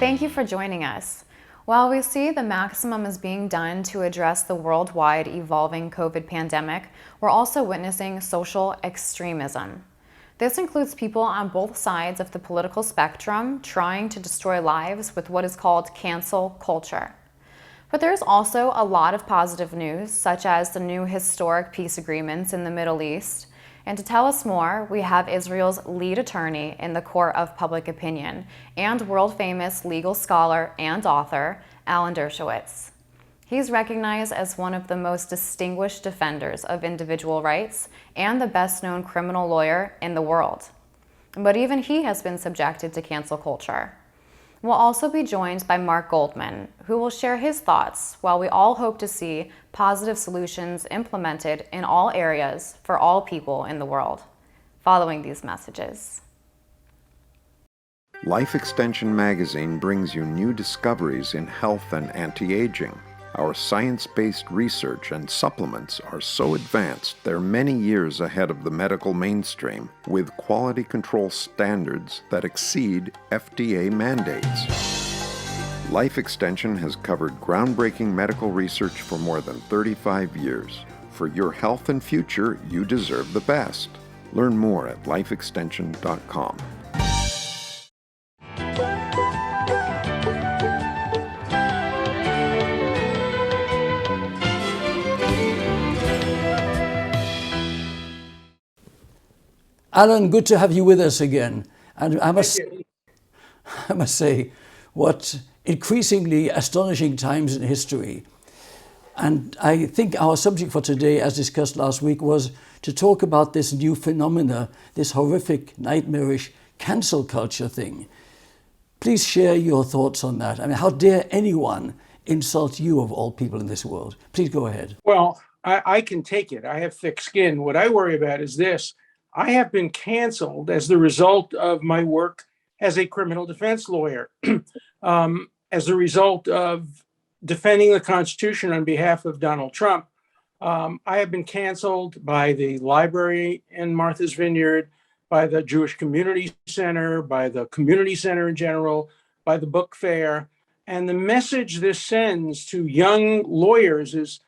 Thank you for joining us. While we see the maximum is being done to address the worldwide evolving COVID pandemic, we're also witnessing social extremism. This includes people on both sides of the political spectrum trying to destroy lives with what is called cancel culture. But there's also a lot of positive news, such as the new historic peace agreements in the Middle East. And to tell us more, we have Israel's lead attorney in the court of public opinion and world-famous legal scholar and author, Alan Dershowitz. He's recognized as one of the most distinguished defenders of individual rights and the best-known criminal lawyer in the world. But even he has been subjected to cancel culture. We'll also be joined by Marc Goldman, who will share his thoughts while we all hope to see positive solutions implemented in all areas for all people in the world, following these messages. Life Extension magazine brings you new discoveries in health and anti-aging. Our science-based research and supplements are so advanced they're many years ahead of the medical mainstream, with quality control standards that exceed FDA mandates. Life Extension has covered groundbreaking medical research for more than 35 years. For your health and future, you deserve the best. Learn more at lifeextension.com. Alan, good to have you with us again. And I must say, what increasingly astonishing times in history. And I think our subject for today, as discussed last week, was to talk about this new phenomena, this horrific, nightmarish cancel culture thing. Please share your thoughts on that. I mean, how dare anyone insult you of all people in this world? Please go ahead. Well, I can take it. I have thick skin. What I worry about is this. I have been canceled as the result of my work as a criminal defense lawyer, as a result of defending the Constitution on behalf of Donald Trump. I have been canceled by the library in Martha's Vineyard, by the Jewish Community Center, by the Community Center in general, by the book fair. And the message this sends to young lawyers is,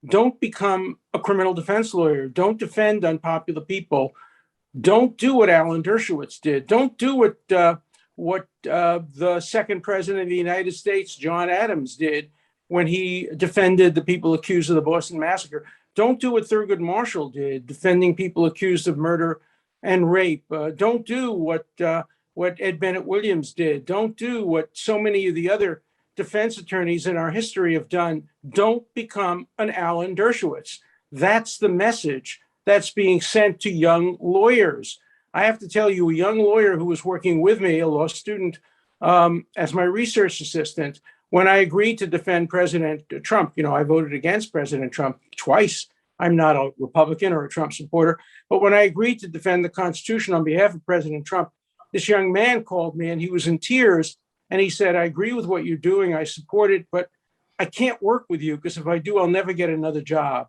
don't become a criminal defense lawyer. Don't defend unpopular people. Don't do what Alan Dershowitz did. Don't do what the second president of the United States, John Adams, did when he defended the people accused of the Boston Massacre. Don't do what Thurgood Marshall did, defending people accused of murder and rape. Don't do what Ed Bennett Williams did. Don't do what so many of the other defense attorneys in our history have done. Don't become an Alan Dershowitz. That's the message that's being sent to young lawyers. I have to tell you, a young lawyer who was working with me, a law student, as my research assistant, when I agreed to defend President Trump, I voted against President Trump twice. I'm not a Republican or a Trump supporter, but when I agreed to defend the Constitution on behalf of President Trump, this young man called me and he was in tears and he said, I agree with what you're doing, I support it, but I can't work with you because if I do, I'll never get another job.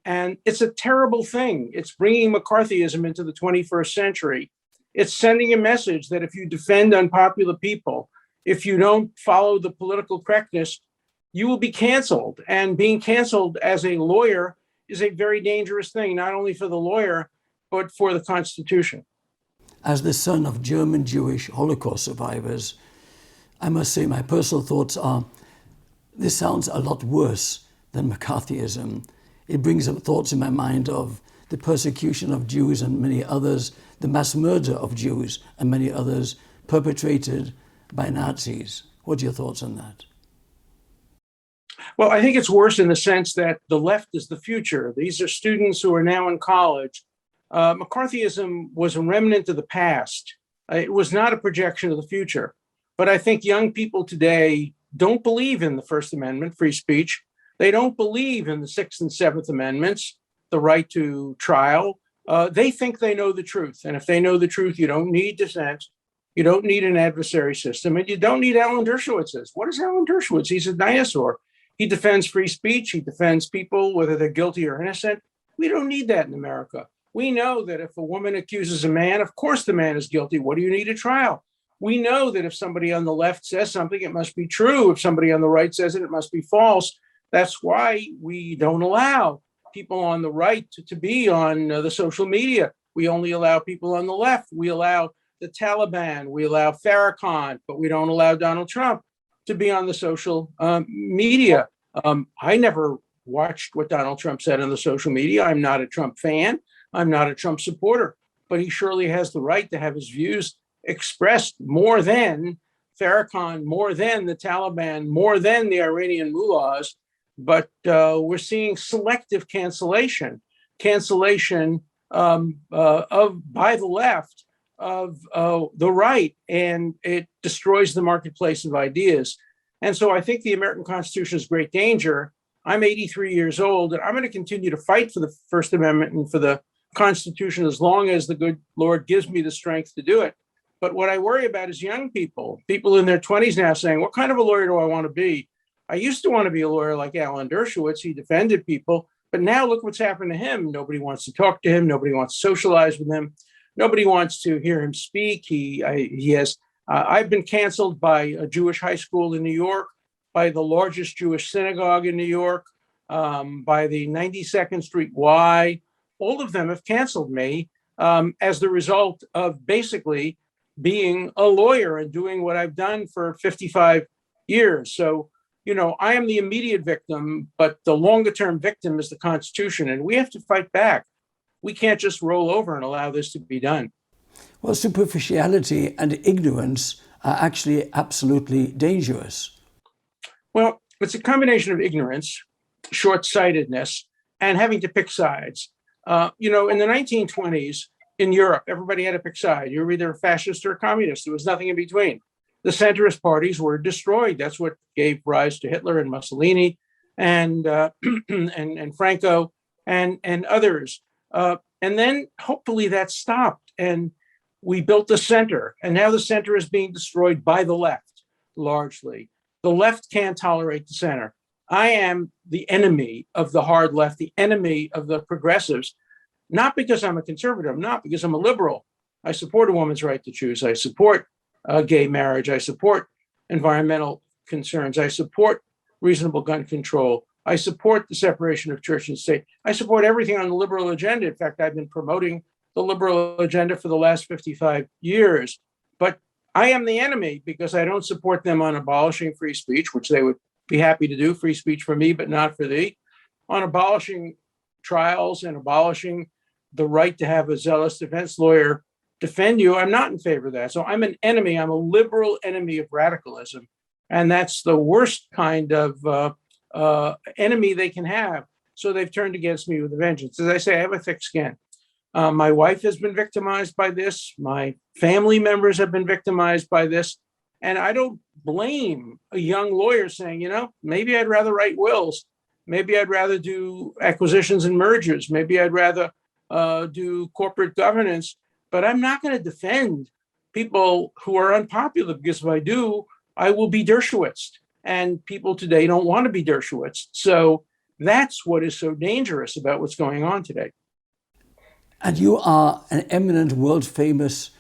And it's a terrible thing. It's bringing McCarthyism into the 21st century. It's sending a message that if you defend unpopular people, if you don't follow the political correctness, you will be canceled. And being canceled as a lawyer is a very dangerous thing, not only for the lawyer, but for the Constitution. As the son of German Jewish Holocaust survivors, I must say my personal thoughts are, this sounds a lot worse than McCarthyism. It brings up thoughts in my mind of the persecution of Jews and many others, the mass murder of Jews and many others perpetrated by Nazis. What are your thoughts on that? Well, I think it's worse in the sense that the left is the future. These are students who are now in college. McCarthyism was a remnant of the past. It was not a projection of the future. But I think young people today don't believe in the First Amendment, free speech. They don't believe in the Sixth and Seventh Amendments, the right to trial. They think they know the truth. And if they know the truth, you don't need dissent. You don't need an adversary system. And you don't need Alan Dershowitz's. What is Alan Dershowitz? He's a dinosaur. He defends free speech. He defends people, whether they're guilty or innocent. We don't need that in America. We know that if a woman accuses a man, of course the man is guilty. What do you need a trial? We know that if somebody on the left says something, it must be true. If somebody on the right says it, it must be false. That's why we don't allow people on the right to be on the social media. We only allow people on the left. We allow the Taliban, we allow Farrakhan, but we don't allow Donald Trump to be on the social media. I never watched what Donald Trump said on the social media. I'm not a Trump fan. I'm not a Trump supporter, but he surely has the right to have his views expressed more than Farrakhan, more than the Taliban, more than the Iranian mullahs. But we're seeing selective cancellation by the left of the right, and it destroys the marketplace of ideas. And so I think the American Constitution is great danger. I'm 83 years old, and I'm going to continue to fight for the First Amendment and for the Constitution as long as the good Lord gives me the strength to do it. But what I worry about is young people in their 20s now saying, what kind of a lawyer do I want to be? I used to want to be a lawyer like Alan Dershowitz. He defended people, but now look what's happened to him. Nobody wants to talk to him. Nobody wants to socialize with him. Nobody wants to hear him speak. I've been canceled by a Jewish high school in New York, by the largest Jewish synagogue in New York, by the 92nd Street Y. All of them have canceled me as the result of basically being a lawyer and doing what I've done for 55 years. So, I am the immediate victim, but the longer term victim is the Constitution, and we have to fight back. We can't just roll over and allow this to be done. Well, superficiality and ignorance are actually absolutely dangerous. Well, it's a combination of ignorance, short-sightedness, and having to pick sides. In the 1920s in Europe, everybody had to pick side. You were either a fascist or a communist. There was nothing in between. The centrist parties were destroyed. That's what gave rise to Hitler and Mussolini and Franco and others. And then hopefully that stopped, and we built the center. And now the center is being destroyed by the left, largely. The left can't tolerate the center. I am the enemy of the hard left, the enemy of the progressives, not because I'm a conservative, not because I'm a liberal. I support a woman's right to choose. I support gay marriage. I support environmental concerns. I support reasonable gun control. I support the separation of church and state. I support everything on the liberal agenda. In fact, I've been promoting the liberal agenda for the last 55 years. But I am the enemy because I don't support them on abolishing free speech, which they would be happy to do, free speech for me, but not for thee, on abolishing trials and abolishing the right to have a zealous defense lawyer defend you. I'm not in favor of that. So I'm an enemy. I'm a liberal enemy of radicalism. And that's the worst kind of enemy they can have. So they've turned against me with a vengeance. As I say, I have a thick skin. My wife has been victimized by this. My family members have been victimized by this. And I don't blame a young lawyer saying, maybe I'd rather write wills. Maybe I'd rather do acquisitions and mergers. Maybe I'd rather do corporate governance. But I'm not going to defend people who are unpopular, because if I do, I will be Dershowitz. And people today don't want to be Dershowitz. So that's what is so dangerous about what's going on today. And you are an eminent, world-famous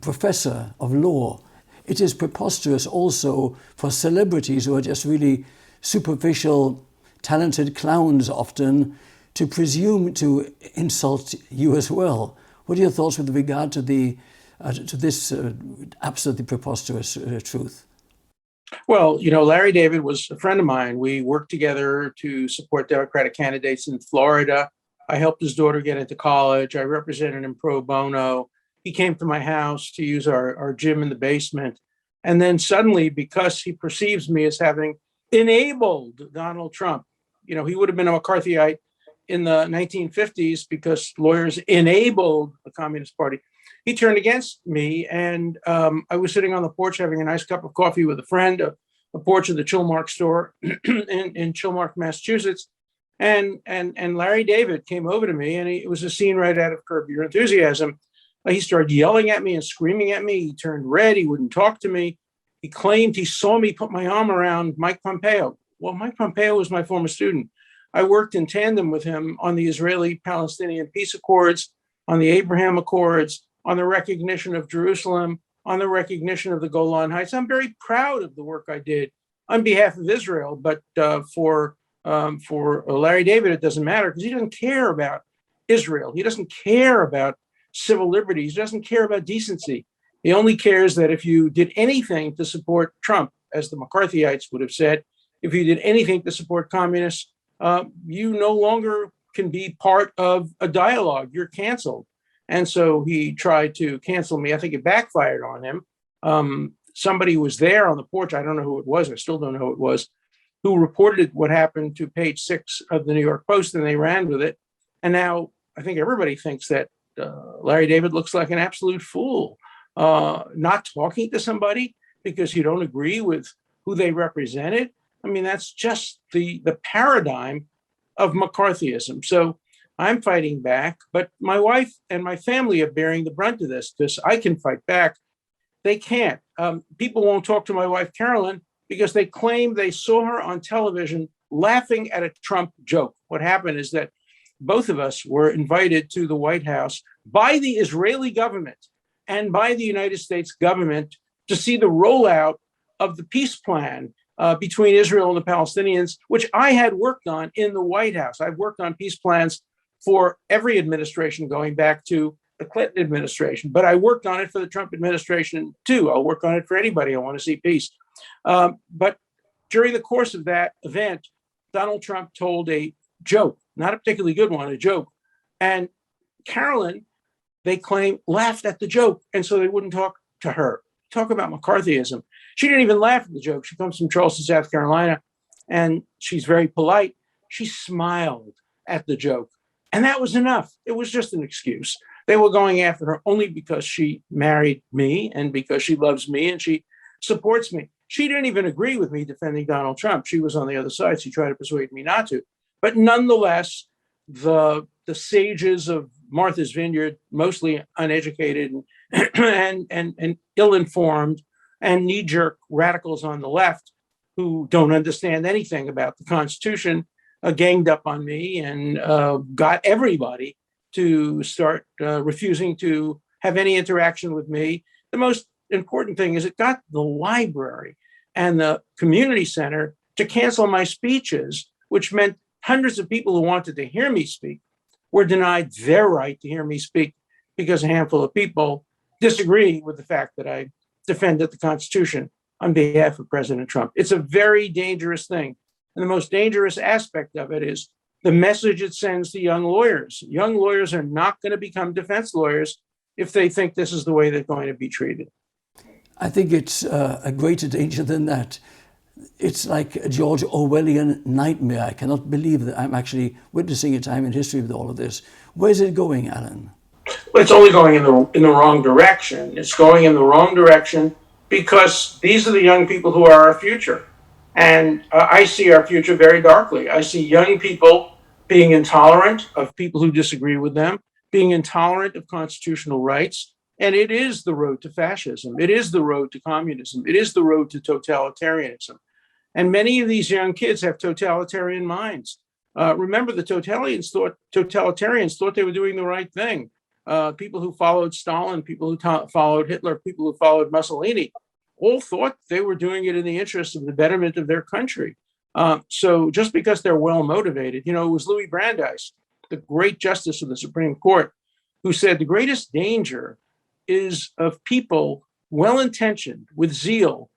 professor of law. It is preposterous also for celebrities who are just really superficial, talented clowns often to presume to insult you as well. What are your thoughts with regard to this absolutely preposterous truth? Well, Larry David was a friend of mine. We worked together to support Democratic candidates in Florida. I helped his daughter get into college. I represented him pro bono. He came to my house to use our gym in the basement. And then suddenly, because he perceives me as having enabled Donald Trump, he would have been a McCarthyite in the 1950s because lawyers enabled the Communist Party. He turned against me, and I was sitting on the porch having a nice cup of coffee with a friend, a porch of the Chilmark store in Chilmark, Massachusetts. And Larry David came over to me, and it was a scene right out of Curb Your Enthusiasm. He started yelling at me and screaming at me. He turned red. He wouldn't talk to me. He claimed he saw me put my arm around Mike Pompeo. Well, Mike Pompeo was my former student. I worked in tandem with him on the Israeli-Palestinian peace accords, on the Abraham Accords, on the recognition of Jerusalem, on the recognition of the Golan Heights. I'm very proud of the work I did on behalf of Israel, but for Larry David, it doesn't matter because he doesn't care about Israel. He doesn't care about civil liberties. He doesn't care about decency. He only cares that if you did anything to support Trump, as the McCarthyites would have said, if you did anything to support communists, you no longer can be part of a dialogue. You're canceled. And so he tried to cancel me. I think it backfired on him. Somebody was there on the porch. I don't know who it was. I still don't know who it was, who reported what happened to page 6 of the New York Post, and they ran with it. And now I think everybody thinks that Larry David looks like an absolute fool, not talking to somebody because you don't agree with who they represented. I mean, that's just the paradigm of McCarthyism. So I'm fighting back, but my wife and my family are bearing the brunt of this because I can fight back. They can't. People won't talk to my wife, Carolyn, because they claim they saw her on television laughing at a Trump joke. What happened is that both of us were invited to the White House by the Israeli government and by the United States government to see the rollout of the peace plan between Israel and the Palestinians, which I had worked on in the White House. I've worked on peace plans for every administration going back to the Clinton administration, but I worked on it for the Trump administration too. I'll work on it for anybody who want to see peace. But during the course of that event, Donald Trump told a joke, not a particularly good one, a joke. And Carolyn, they claim, laughed at the joke. And so they wouldn't talk to her. Talk about McCarthyism. She didn't even laugh at the joke. She comes from Charleston, South Carolina, and she's very polite. She smiled at the joke. And that was enough. It was just an excuse. They were going after her only because she married me and because she loves me and she supports me. She didn't even agree with me defending Donald Trump. She was on the other side. She tried to persuade me not to. But nonetheless, the sages of Martha's Vineyard, mostly uneducated and ill-informed and knee-jerk radicals on the left who don't understand anything about the Constitution, ganged up on me and got everybody to start refusing to have any interaction with me. The most important thing is it got the library and the community center to cancel my speeches, which meant hundreds of people who wanted to hear me speak were denied their right to hear me speak because a handful of people disagree with the fact that I defended the Constitution on behalf of President Trump. It's a very dangerous thing. And the most dangerous aspect of it is the message it sends to young lawyers. Young lawyers are not going to become defense lawyers if they think this is the way they're going to be treated. I think it's a greater danger than that. It's like a George Orwellian nightmare. I cannot believe that I'm actually witnessing a time in history with all of this. Where's it going, Alan? Well, it's only going in the wrong direction. It's going in the wrong direction because these are the young people who are our future. And I see our future very darkly. I see young people being intolerant of people who disagree with them, being intolerant of constitutional rights. And it is the road to fascism. It is the road to communism. It is the road to totalitarianism. And many of these young kids have totalitarian minds. Remember, the totalitarians thought they were doing the right thing. People who followed Stalin, people who followed Hitler, people who followed Mussolini, all thought they were doing it in the interest of the betterment of their country. So just because they're well motivated, it was Louis Brandeis, the great justice of the Supreme Court, who said the greatest danger is of people well-intentioned with zeal,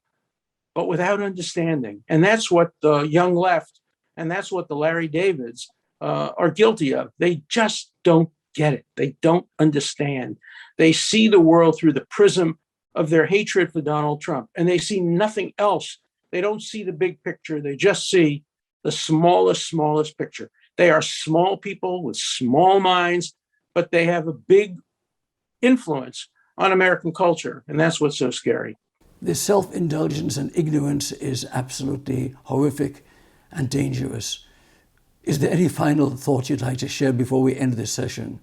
but without understanding. And that's what the young left and that's what the Larry Davids are guilty of. They just don't get it. They don't understand. They see the world through the prism of their hatred for Donald Trump, and they see nothing else. They don't see the big picture. They just see the smallest picture. They are small people with small minds, but they have a big influence on American culture, and that's what's so scary. This self-indulgence and ignorance is absolutely horrific and dangerous. Is there any final thought you'd like to share before we end this session?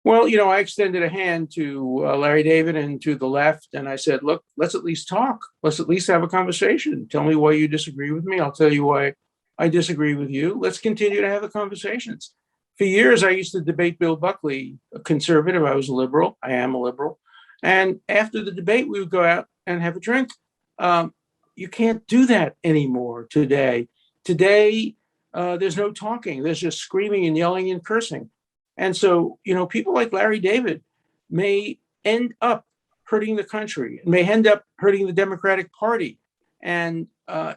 Well, I extended a hand to Larry David and to the left, and I said, look, let's at least talk. Let's at least have a conversation. Tell me why you disagree with me. I'll tell you why I disagree with you. Let's continue to have the conversations. For years, I used to debate Bill Buckley, a conservative. I was a liberal. I am a liberal. And after the debate, we would go out and have a drink. You can't do that anymore today. Today, there's no talking. There's just screaming and yelling and cursing. And so, people like Larry David may end up hurting the country, may end up hurting the Democratic Party. And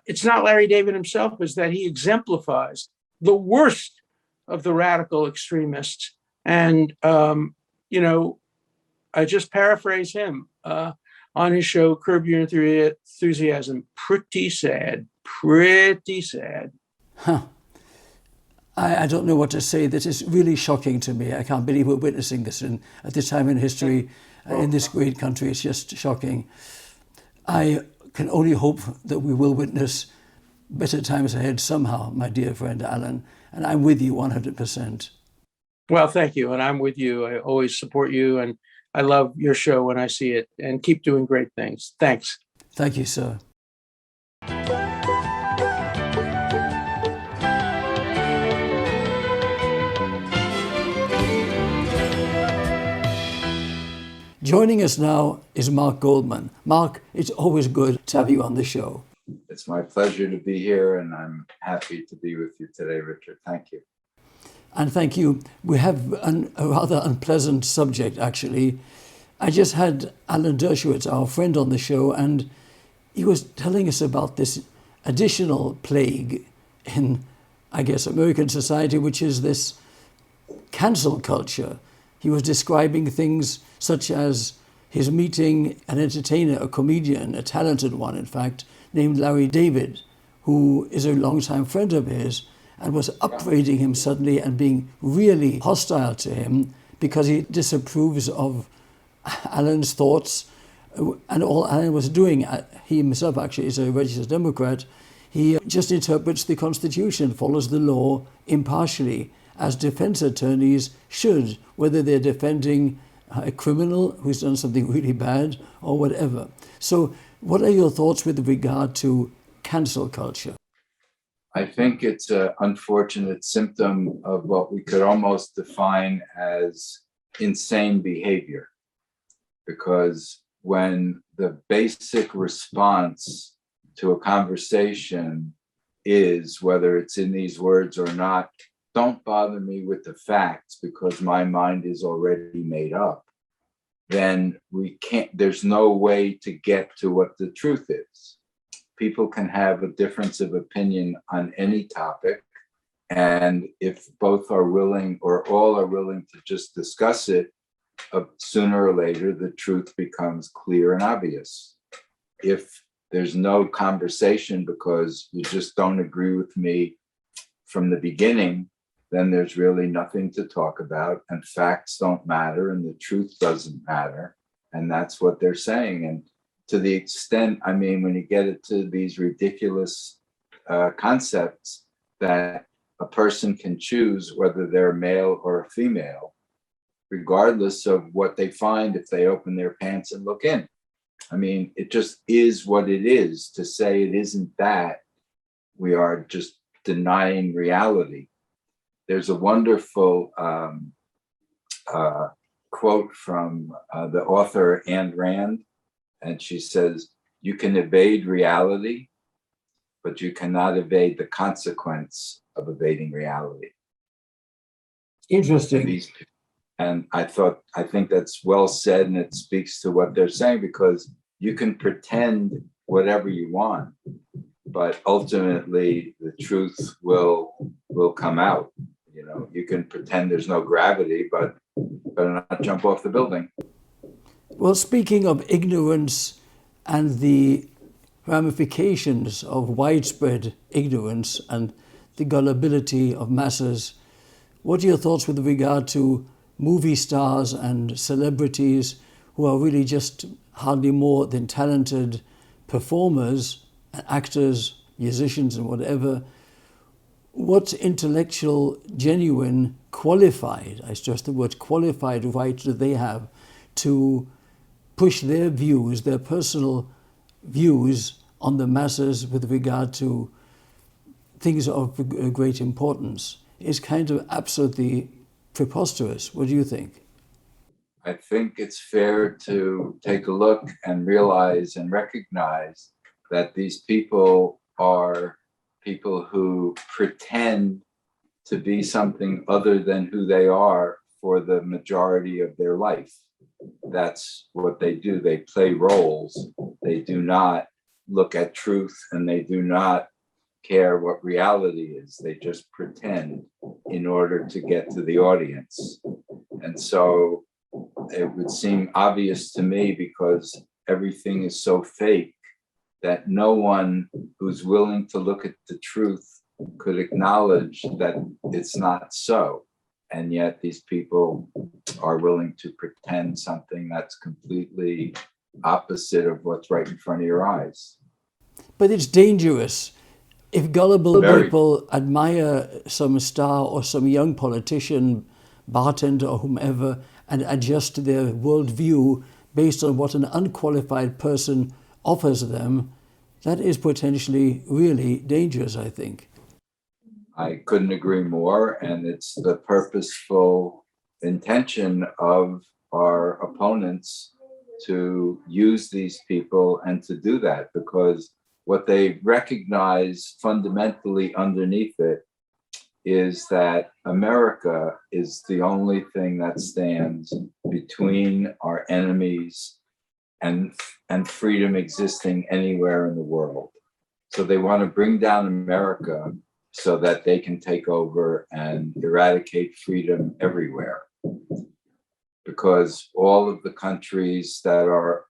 it's not Larry David himself, it's that he exemplifies the worst of the radical extremists. And, I just paraphrase him on his show, Curb Your Enthusiasm. Pretty sad, pretty sad. Huh. I don't know what to say. This is really shocking to me. I can't believe we're witnessing this at this time in history, in this great country. It's just shocking. I can only hope that we will witness better times ahead somehow, my dear friend Alan, and I'm with you 100%. Well, thank you, and I'm with you. I always support you, and I love your show when I see it, and keep doing great things. Thanks. Thank you, sir. Joining us now is Marc Goldman. Marc, it's always good to have you on the show. It's my pleasure to be here, and I'm happy to be with you today, Richard. Thank you. And thank you. We have a rather unpleasant subject, actually. I just had Alan Dershowitz, our friend, on the show, and he was telling us about this additional plague in, I guess, American society, which is this cancel culture. He was describing things such as his meeting an entertainer, a comedian, a talented one, in fact, named Larry David, who is a longtime friend of his, and was upbraiding him suddenly and being really hostile to him because he disapproves of Alan's thoughts and all Alan was doing. He himself actually is a registered Democrat. He just interprets the Constitution, follows the law impartially, as defense attorneys should, whether they're defending a criminal who's done something really bad or whatever. So what are your thoughts with regard to cancel culture? I think it's an unfortunate symptom of what we could almost define as insane behavior. Because when the basic response to a conversation is, whether it's in these words or not, don't bother me with the facts because my mind is already made up, then there's no way to get to what the truth is. People can have a difference of opinion on any topic. And if both are willing or all are willing to just discuss it, sooner or later, the truth becomes clear and obvious. If there's no conversation because you just don't agree with me from the beginning, then there's really nothing to talk about, and facts don't matter, and the truth doesn't matter. And that's what they're saying. And to the extent, when you get it to these ridiculous concepts that a person can choose whether they're male or female, regardless of what they find if they open their pants and look in. It just is what it is. To say it isn't that, we are just denying reality. There's a wonderful quote from the author Ayn Rand, and she says, "You can evade reality, but you cannot evade the consequence of evading reality." Interesting. And I think that's well said, and it speaks to what they're saying, because you can pretend whatever you want, but ultimately the truth will come out. You can pretend there's no gravity, but better not jump off the building. Well, speaking of ignorance and the ramifications of widespread ignorance and the gullibility of masses, what are your thoughts with regard to movie stars and celebrities who are really just hardly more than talented performers, actors, musicians, and whatever? What intellectual, genuine, qualified, I stress the word qualified, right do they have to push their views, their personal views on the masses with regard to things of great importance? Is kind of absolutely preposterous. What do you think? I think it's fair to take a look and realize and recognize that these people are people who pretend to be something other than who they are for the majority of their life. That's what they do. They play roles. They do not look at truth, and they do not care what reality is. They just pretend in order to get to the audience. And so it would seem obvious to me, because everything is so fake, that no one who's willing to look at the truth could acknowledge that it's not so. And yet these people are willing to pretend something that's completely opposite of what's right in front of your eyes. But it's dangerous. If gullible Very. people admire some star or some young politician, bartender or whomever, and adjust their worldview based on what an unqualified person offers them, that is potentially really dangerous, I think. I couldn't agree more. And it's the purposeful intention of our opponents to use these people and to do that, because what they recognize fundamentally underneath it is that America is the only thing that stands between our enemies and freedom existing anywhere in the world. So they want to bring down America so that they can take over and eradicate freedom everywhere. Because all of the countries that are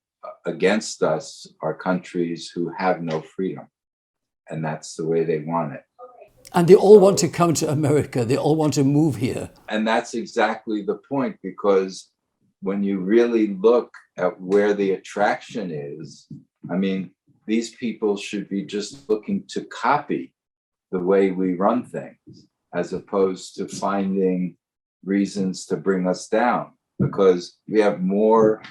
against us are countries who have no freedom. And that's the way they want it. And they all want to come to America. They all want to move here. And that's exactly the point, because when you really look at where the attraction is, I mean, these people should be just looking to copy the way we run things, as opposed to finding reasons to bring us down, because we have more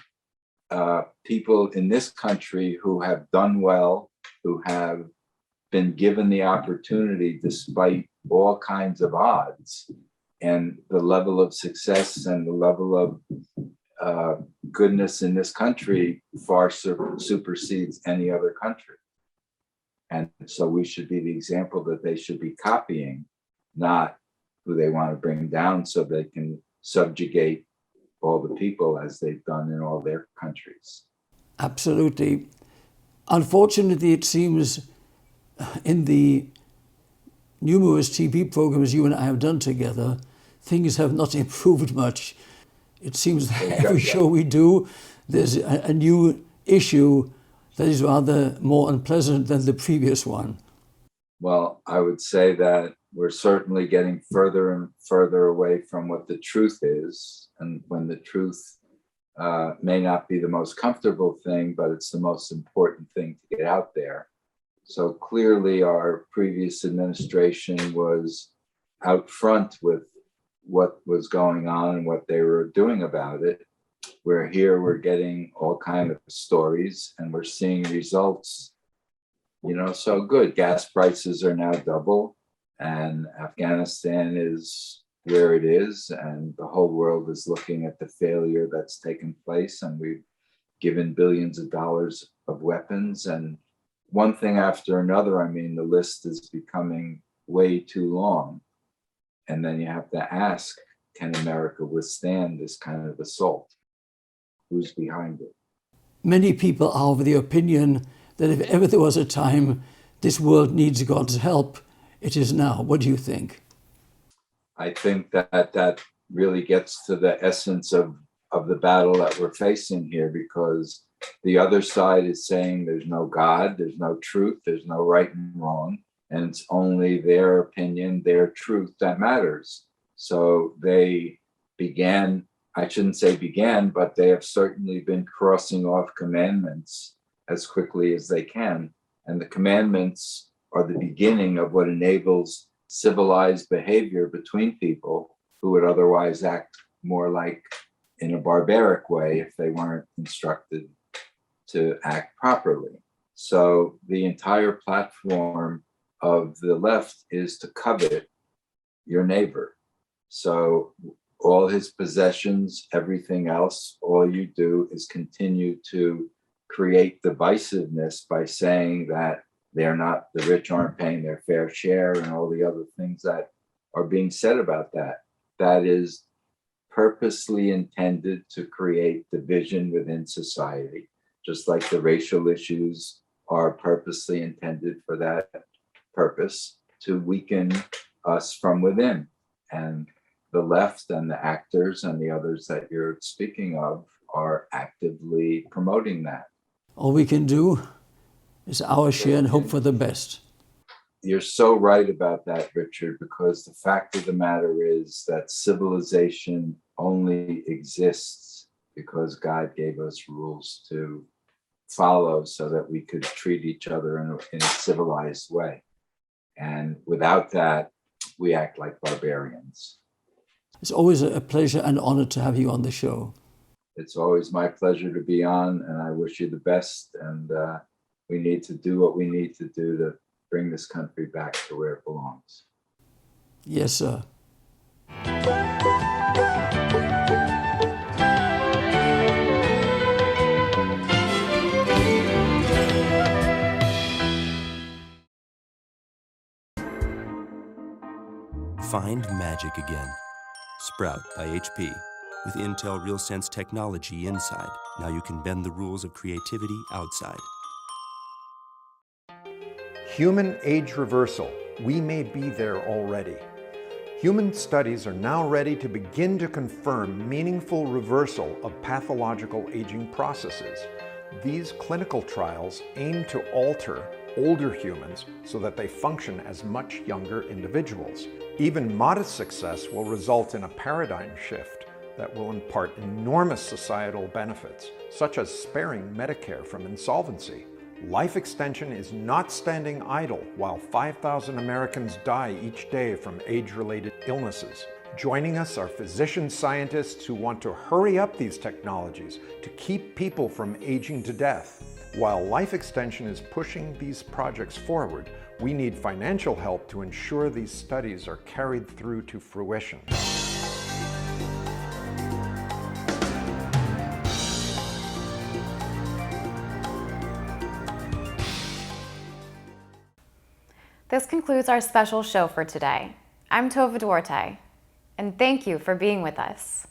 people in this country who have done well, who have been given the opportunity despite all kinds of odds, and the level of success and the level of goodness in this country far supersedes any other country. And so we should be the example that they should be copying, not who they want to bring down so they can subjugate all the people as they've done in all their countries. Absolutely. Unfortunately, it seems in the numerous TV programs you and I have done together, things have not improved much. It seems that every show we do, there's a new issue that is rather more unpleasant than the previous one. Well, I would say that we're certainly getting further and further away from what the truth is. And when the truth may not be the most comfortable thing, but it's the most important thing to get out there. So clearly our previous administration was out front with what was going on and what they were doing about it. Where here we're getting all kinds of stories and we're seeing results, so good. Gas prices are now double, and Afghanistan is where it is, and the whole world is looking at the failure that's taken place, and we've given billions of dollars of weapons, and one thing after another. I mean, the list is becoming way too long. And then you have to ask, can America withstand this kind of assault? Who's behind it? Many people are of the opinion that if ever there was a time this world needs God's help, it is now. What do you think? I think that really gets to the essence of the battle that we're facing here, because the other side is saying there's no God, there's no truth, there's no right and wrong, and it's only their opinion, their truth that matters. So they I shouldn't say began, but they have certainly been crossing off commandments as quickly as they can. And the commandments are the beginning of what enables civilized behavior between people who would otherwise act more like in a barbaric way if they weren't instructed to act properly. So the entire platform of the left is to covet your neighbor. So all his possessions, everything else, all you do is continue to create divisiveness by saying that the rich aren't paying their fair share and all the other things that are being said about that. That is purposely intended to create division within society, just like the racial issues are purposely intended for that purpose, to weaken us from within. And the left and the actors and the others that you're speaking of are actively promoting that. All we can do is our share and hope for the best. You're so right about that, Richard, because the fact of the matter is that civilization only exists because God gave us rules to follow so that we could treat each other in a civilized way. And without that, we act like barbarians. It's always a pleasure and honor to have you on the show. It's always my pleasure to be on, and I wish you the best. And we need to do what we need to do to bring this country back to where it belongs. Yes, sir. Find magic again. Sprout by HP. With Intel RealSense technology inside, now you can bend the rules of creativity outside. Human age reversal. We may be there already. Human studies are now ready to begin to confirm meaningful reversal of pathological aging processes. These clinical trials aim to alter older humans so that they function as much younger individuals. Even modest success will result in a paradigm shift that will impart enormous societal benefits, such as sparing Medicare from insolvency. Life extension is not standing idle while 5,000 Americans die each day from age-related illnesses. Joining us are physician scientists who want to hurry up these technologies to keep people from aging to death. While life extension is pushing these projects forward, we need financial help to ensure these studies are carried through to fruition. This concludes our special show for today. I'm Tova Duarte, and thank you for being with us.